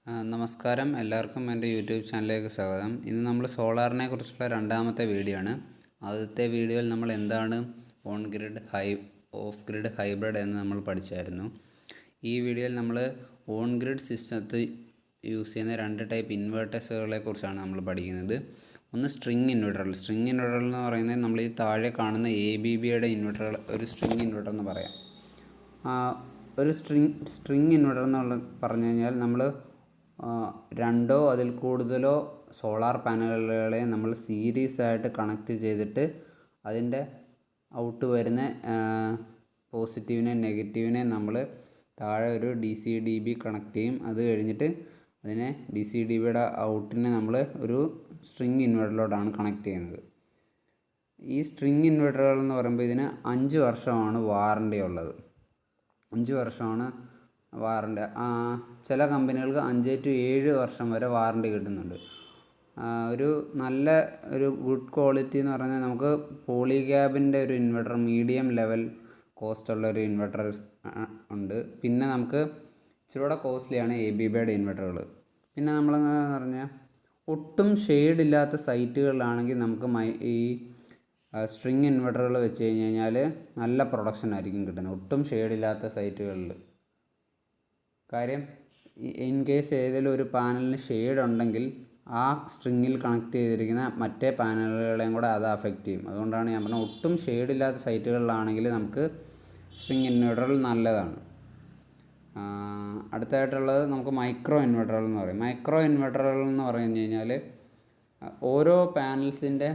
നമസ്കാരം, എല്ലാവർക്കും എൻ്റെ യൂട്യൂബ് ചാനലിലേക്ക് സ്വാഗതം. ഇന്ന് നമ്മൾ സോളാറിനെ കുറിച്ചുള്ള രണ്ടാമത്തെ വീഡിയോ ആണ്. ആദ്യത്തെ വീഡിയോയിൽ നമ്മൾ എന്താണ് on grid off grid hybrid എന്ന് നമ്മൾ പഠിച്ചായിരുന്നു. ഈ വീഡിയോയിൽ നമ്മൾ ഓൺ ഗ്രിഡ് സിസ്റ്റത്തിൽ യൂസ് ചെയ്യുന്ന രണ്ട് ടൈപ്പ് ഇൻവേർട്ടേഴ്സുകളെ കുറിച്ചാണ് നമ്മൾ പഠിക്കുന്നത്. ഒന്ന് സ്ട്രിങ് ഇൻവെർട്ടർ എന്ന് പറയുന്നത് നമ്മൾ ഈ താഴെ കാണുന്ന ABBയുടെ ഇൻവെർട്ടർ, ഒരു സ്ട്രിങ് ഇൻവെർട്ടർ എന്ന് പറയാം. ഒരു സ്ട്രിങ് ഇൻവെർട്ടർ എന്ന് പറഞ്ഞു കഴിഞ്ഞാൽ നമ്മൾ രണ്ടോ അതിൽ കൂടുതലോ സോളാർ പാനലുകളെ നമ്മൾ സീരീസ് ആയിട്ട് കണക്ട് ചെയ്തിട്ട് അതിൻ്റെ ഔട്ട് വരുന്ന പോസിറ്റീവിനെ നെഗറ്റീവിനെ നമ്മൾ താഴെ ഒരു DC-DB കണക്ട് ചെയ്യും. അത് കഴിഞ്ഞിട്ട് അതിനെ DC-DBയുടെ ഔട്ടിനെ നമ്മൾ ഒരു സ്ട്രിങ് ഇൻവെർട്ടറിലോട്ടാണ് കണക്ട് ചെയ്യുന്നത്. ഈ സ്ട്രിങ് ഇൻവെർട്ടറുകൾ എന്ന് പറയുമ്പോൾ ഇതിന് 5 വർഷമാണ് വാറണ്ടി ഉള്ളത്. 5 വർഷമാണ് വാറണ്ടി. ചില കമ്പനികൾക്ക് 5 to 7 വർഷം വരെ വാറണ്ടി കിട്ടുന്നുണ്ട്. ഒരു ഗുഡ് ക്വാളിറ്റി എന്ന് പറഞ്ഞാൽ നമുക്ക് പോളിഗ്യാബിൻ്റെ ഒരു ഇൻവെർട്ടർ, മീഡിയം ലെവൽ കോസ്റ്റ് ഉള്ള ഒരു ഇൻവെർട്ടർ ഉണ്ട്. പിന്നെ നമുക്ക് ഇച്ചിരൂടെ കോസ്റ്റ്ലിയാണ് ABBയുടെ ഇൻവെർട്ടറുകൾ. പിന്നെ നമ്മളെന്ന് പറഞ്ഞാൽ ഒട്ടും ഷെയ്ഡ് ഇല്ലാത്ത സൈറ്റുകളിലാണെങ്കിൽ നമുക്ക് ഈ സ്ട്രിങ് ഇൻവെർട്ടറുകൾ വെച്ച് കഴിഞ്ഞാൽ നല്ല പ്രൊഡക്ഷൻ ആയിരിക്കും കിട്ടുന്നത്. ഒട്ടും ഷെയ്ഡില്ലാത്ത സൈറ്റുകളിൽ. കാര്യം ഇൻ കേസ് ഏതെങ്കിലും ഒരു പാനലിന് ഷെയ്ഡ് ഉണ്ടെങ്കിൽ ആ സ്ട്രിങ്ങിൽ കണക്ട് ചെയ്തിരിക്കുന്ന മറ്റേ പാനലുകളെയും കൂടെ അത് അഫക്റ്റ് ചെയ്യും. അതുകൊണ്ടാണ് ഞാൻ പറഞ്ഞത് ഒട്ടും ഷെയ്ഡില്ലാത്ത സൈറ്റുകളിലാണെങ്കിൽ നമുക്ക് സ്ട്രിങ് ഇൻവെർട്ടറുകൾ നല്ലതാണ്. അടുത്തായിട്ടുള്ളത് നമുക്ക് മൈക്രോ ഇൻവെർട്ടറുകൾ എന്ന് പറയും. മൈക്രോ ഇൻവെർട്ടറുകൾ എന്ന് പറഞ്ഞു കഴിഞ്ഞാൽ ഓരോ പാനൽസിൻ്റെ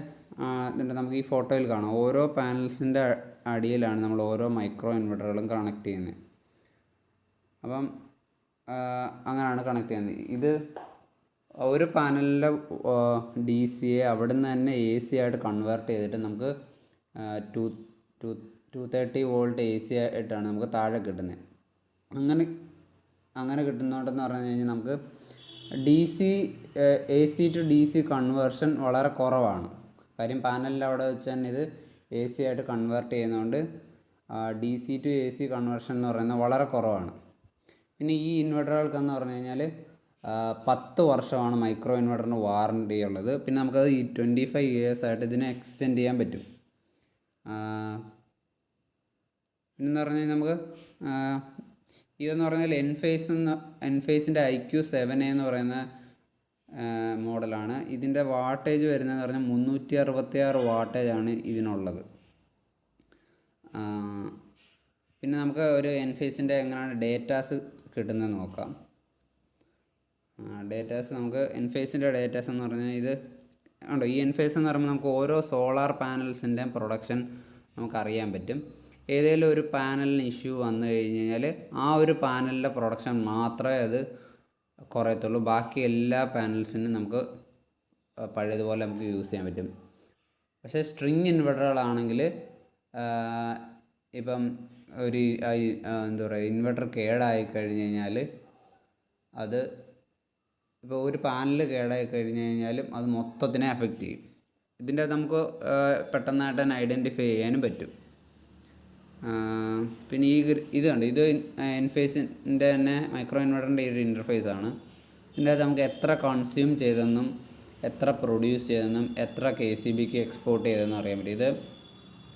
നമുക്ക് ഈ ഫോട്ടോയിൽ കാണാം, ഓരോ പാനൽസിൻ്റെ അടിയിലാണ് നമ്മൾ ഓരോ മൈക്രോ ഇൻവെർട്ടറുകളും കണക്ട് ചെയ്യുന്നത്. അപ്പം അങ്ങനെയാണ് കണക്ട് ചെയ്യുന്നത്. ഇത് ഒരു പാനലിൻ്റെ DCയെ അവിടെ നിന്ന് തന്നെ AC ആയിട്ട് കൺവേർട്ട് ചെയ്തിട്ട് നമുക്ക് 230 വോൾട്ട് AC ആയിട്ടാണ് നമുക്ക് താഴെ കിട്ടുന്നത്. അങ്ങനെ കിട്ടുന്നതുകൊണ്ടെന്ന് പറഞ്ഞു കഴിഞ്ഞാൽ നമുക്ക് AC to DC കൺവേർഷൻ വളരെ കുറവാണ്. കാര്യം പാനലിൽ അവിടെ വെച്ച് തന്നെ ഇത് AC ആയിട്ട് കൺവേർട്ട് ചെയ്യുന്നതുകൊണ്ട് DC to AC കൺവേർഷൻ എന്ന് പറയുന്നത് വളരെ കുറവാണ്. പിന്നെ ഈ ഇൻവെർട്ടറുകൾക്കെന്ന് പറഞ്ഞു കഴിഞ്ഞാൽ 10 വർഷമാണ് മൈക്രോ ഇൻവെർട്ടറിന് വാറണ്ടി ഉള്ളത്. പിന്നെ നമുക്കത് 25 years ആയിട്ട് ഇതിനെ എക്സ്റ്റെൻഡ് ചെയ്യാൻ പറ്റും. പിന്നെന്ന് പറഞ്ഞാൽ നമുക്ക് ഇതെന്ന് പറഞ്ഞാൽ എൻഫേസിൻ്റെ IQ7A എന്ന് പറയുന്ന മോഡലാണ്. ഇതിൻ്റെ വാട്ടേജ് വരുന്നതെന്ന് പറഞ്ഞാൽ 366 വാട്ടേജാണ് ഇതിനുള്ളത്. പിന്നെ നമുക്ക് ഒരു എൻഫേസിൻ്റെ എങ്ങനെയാണ് ഡേറ്റാസ് കിട്ടുന്നത് നോക്കാം. ഡേറ്റാസ് നമുക്ക് എൻഫേസിൻ്റെ ഡേറ്റാസ് എന്ന് പറഞ്ഞാൽ ഇത് ഉണ്ടോ. ഈ എൻഫേസ് എന്ന് പറയുമ്പോൾ നമുക്ക് ഓരോ സോളാർ പാനൽസിൻ്റെ പ്രൊഡക്ഷൻ നമുക്കറിയാൻ പറ്റും. ഏതെങ്കിലും ഒരു പാനലിന് ഇഷ്യൂ വന്നു കഴിഞ്ഞ് കഴിഞ്ഞാൽ ആ ഒരു പാനലിൻ്റെ പ്രൊഡക്ഷൻ മാത്രമേ അത് കുറയത്തുള്ളൂ. ബാക്കി എല്ലാ പാനൽസിനും നമുക്ക് പഴയതുപോലെ നമുക്ക് യൂസ് ചെയ്യാൻ പറ്റും. പക്ഷേ സ്ട്രിങ് ഇൻവെർട്ടറുകളാണെങ്കിൽ ഇപ്പം ഒരു എന്താ പറയുക, ഇൻവെർട്ടർ കേടായി കഴിഞ്ഞ് കഴിഞ്ഞാൽ അത് ഇപ്പോൾ ഒരു പാനൽ കേടായി കഴിഞ്ഞ് കഴിഞ്ഞാലും അത് മൊത്തത്തിനെ അഫക്റ്റ് ചെയ്യും. ഇതിൻ്റെ നമുക്ക് പെട്ടെന്നായിട്ട് തന്നെ ഐഡൻറ്റിഫൈ ചെയ്യാനും പറ്റും. പിന്നെ ഇത് കണ്ട് ഇത് എൻഫേസിൻ്റെ തന്നെ മൈക്രോ ഇൻവെർട്ടറിൻ്റെ ഒരു ഇൻ്റർഫേസാണ്. ഇതിൻ്റെ അകത്ത് നമുക്ക് എത്ര കൺസ്യൂം ചെയ്തെന്നും എത്ര പ്രൊഡ്യൂസ് ചെയ്തെന്നും എത്ര KCBക്ക് എക്സ്പോർട്ട് ചെയ്തെന്നും അറിയാൻ പറ്റും. ഇത്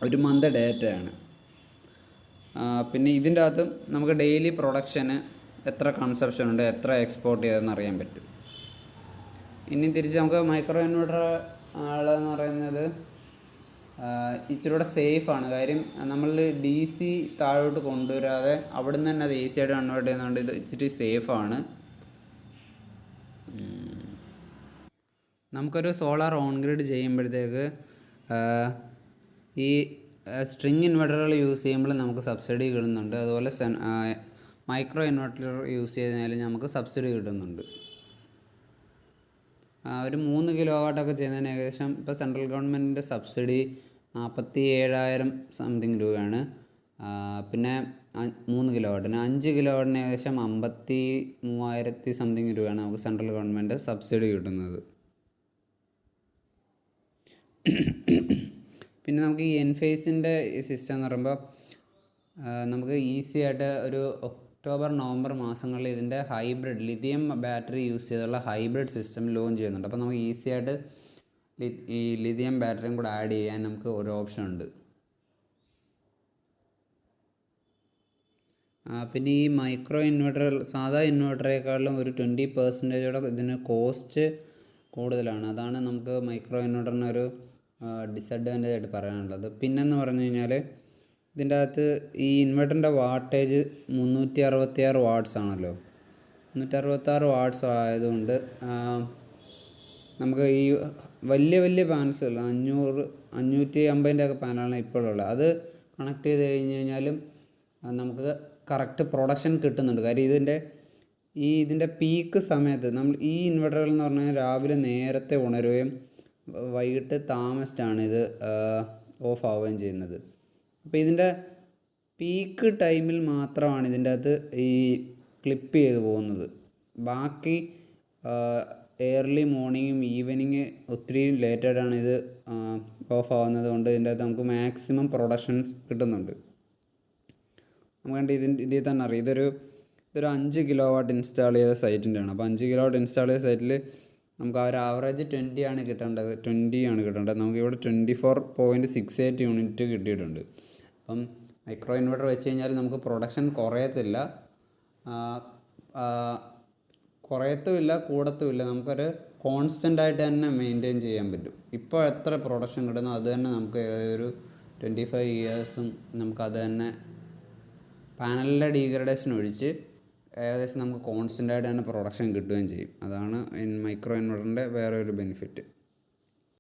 ഒരു മന്ത് ഡേറ്റയാണ്. പിന്നെ ഇതിൻ്റെ അകത്ത് നമുക്ക് ഡെയിലി പ്രൊഡക്ഷന് എത്ര കൺസപ്ഷൻ ഉണ്ട്, എത്ര എക്സ്പോർട്ട് ചെയ്തെന്ന് അറിയാൻ പറ്റും. ഇനി തിരിച്ച് നമുക്ക് മൈക്രോ ഇൻവെർട്ടർ ആളെന്ന് പറയുന്നത് ഇച്ചിരൂടെ സേഫാണ്. കാര്യം നമ്മൾ DC താഴോട്ട് കൊണ്ടുവരാതെ അവിടെ നിന്ന് തന്നെ അത് AC ആയിട്ട് കൺവേർട്ട് ചെയ്യുന്നതുകൊണ്ട് ഇത് ഇച്ചിരി സേഫാണ്. നമുക്കൊരു സോളാർ ഓൺ ഗ്രിഡ് ചെയ്യുമ്പോഴത്തേക്ക് ഈ സ്ട്രിങ് ഇൻവെർട്ടറുകൾ യൂസ് ചെയ്യുമ്പോൾ നമുക്ക് സബ്സിഡി കിട്ടുന്നുണ്ട്. അതുപോലെ മൈക്രോ ഇൻവെർട്ടർ യൂസ് ചെയ്താലും നമുക്ക് സബ്സിഡി കിട്ടുന്നുണ്ട്. ഒരു 3 കിലോവാട്ടൊക്കെ ചെയ്യുന്നതിന് ഏകദേശം ഇപ്പോൾ സെൻട്രൽ ഗവൺമെൻറ്റിൻ്റെ സബ്സിഡി 47,000 സംതിങ് രൂപയാണ്. പിന്നെ 3 കിലോവാട്ടിന് 5 കിലോവാട്ടിന് ഏകദേശം 53,000 സംതിങ് രൂപയാണ് നമുക്ക് സെൻട്രൽ ഗവൺമെൻറ് സബ്സിഡി കിട്ടുന്നത്. പിന്നെ നമുക്ക് ഈ എൻഫേസിൻ്റെ സിസ്റ്റം എന്ന് പറയുമ്പോൾ നമുക്ക് ഈസി ആയിട്ട് ഒരു ഒക്ടോബർ നവംബർ മാസങ്ങളിൽ ഇതിൻ്റെ ഹൈബ്രിഡ് ലിഥിയം ബാറ്ററി യൂസ് ചെയ്തുള്ള ഹൈബ്രിഡ് സിസ്റ്റം ലോഞ്ച് ചെയ്യുന്നുണ്ട്. അപ്പോൾ നമുക്ക് ഈസി ആയിട്ട് ഈ ലിഥിയം ബാറ്ററിയും കൂടെ ആഡ് ചെയ്യാൻ നമുക്ക് ഒരു ഓപ്ഷൻ ഉണ്ട്. പിന്നെ ഈ മൈക്രോ ഇൻവെർട്ടർ സാധാ ഇൻവെർട്ടറേക്കാളും ഒരു 20% ഇതിന് കോസ്റ്റ് കൂടുതലാണ്. അതാണ് നമുക്ക് മൈക്രോ ഇൻവെർട്ടറിനൊരു ഡിസഡ്വാൻറ്റേജ് ആയിട്ട് പറയാനുള്ളത്. പിന്നെന്ന് പറഞ്ഞു കഴിഞ്ഞാൽ ഇതിൻ്റെ അകത്ത് ഈ ഇൻവെർട്ടറിൻ്റെ വാട്ടേജ് 366 വാട്ട്സ് ആണല്ലോ. 366 വാട്ട്സ് ആയതുകൊണ്ട് നമുക്ക് ഈ വലിയ പാനൽസ് 550 ഒക്കെ പാനലാണ് ഇപ്പോഴുള്ളത്. അത് കണക്ട് ചെയ്ത് കഴിഞ്ഞ് കഴിഞ്ഞാലും നമുക്ക് കറക്റ്റ് പ്രൊഡക്ഷൻ കിട്ടുന്നുണ്ട്. കാര്യം ഇതിൻ്റെ പീക്ക് സമയത്ത് നമ്മൾ ഈ ഇൻവെർട്ടറുകൾ എന്ന് പറഞ്ഞാൽ രാവിലെ നേരത്തെ ഉണരുകയും വൈകിട്ട് താമസിച്ചാണ് ഇത് ഓഫ് ആവുകയും ചെയ്യുന്നത്. അപ്പോൾ ഇതിൻ്റെ പീക്ക് ടൈമിൽ മാത്രമാണ് ഇതിൻ്റെ അകത്ത് ഈ ക്ലിപ്പ് ചെയ്ത് പോകുന്നത്. ബാക്കി ഏർലി മോർണിംഗും ഈവനിങ് ഒത്തിരി ലേറ്റായിട്ടാണ് ഇത് ഓഫ് ആവുന്നത് കൊണ്ട് ഇതിൻ്റെ അകത്ത് നമുക്ക് മാക്സിമം പ്രൊഡക്ഷൻസ് കിട്ടുന്നുണ്ട്. നമുക്ക് ഇതിൽ തന്നെ അറിയാം ഇതൊരു 5 കിലോ വാട്ട് ഇൻസ്റ്റാൾ ചെയ്ത സൈറ്റിൻ്റെയാണ്. അപ്പോൾ 5 കിലോ വാട്ട് ഇൻസ്റ്റാൾ ചെയ്ത സൈറ്റിൽ നമുക്ക് ആ ഒരു ആവറേജ് 20 ആണ് കിട്ടേണ്ടത്. നമുക്കിവിടെ 24.68 യൂണിറ്റ് കിട്ടിയിട്ടുണ്ട്. അപ്പം മൈക്രോ ഇൻവെർട്ടർ വെച്ച് കഴിഞ്ഞാൽ നമുക്ക് പ്രൊഡക്ഷൻ കുറയത്തുമില്ല, കൂടത്തുമില്ല. നമുക്കൊരു കോൺസ്റ്റൻ്റ് ആയിട്ട് തന്നെ മെയിൻറ്റെയിൻ ചെയ്യാൻ പറ്റും. ഇപ്പോൾ എത്ര പ്രൊഡക്ഷൻ കിട്ടുന്നോ അത് തന്നെ നമുക്ക് ഒരു 25 ഇയേഴ്സും നമുക്കത് തന്നെ പാനലിൻ്റെ ഡീഗ്രഡേഷൻ ഒഴിച്ച് ഏകദേശം നമുക്ക് കോൺസ്റ്റൻ്റ് ആയിട്ട് തന്നെ പ്രൊഡക്ഷൻ കിട്ടുകയും ചെയ്യും. അതാണ് മൈക്രോ ഇൻവെർട്ടറിൻ്റെ വേറെ ഒരു ബെനിഫിറ്റ്.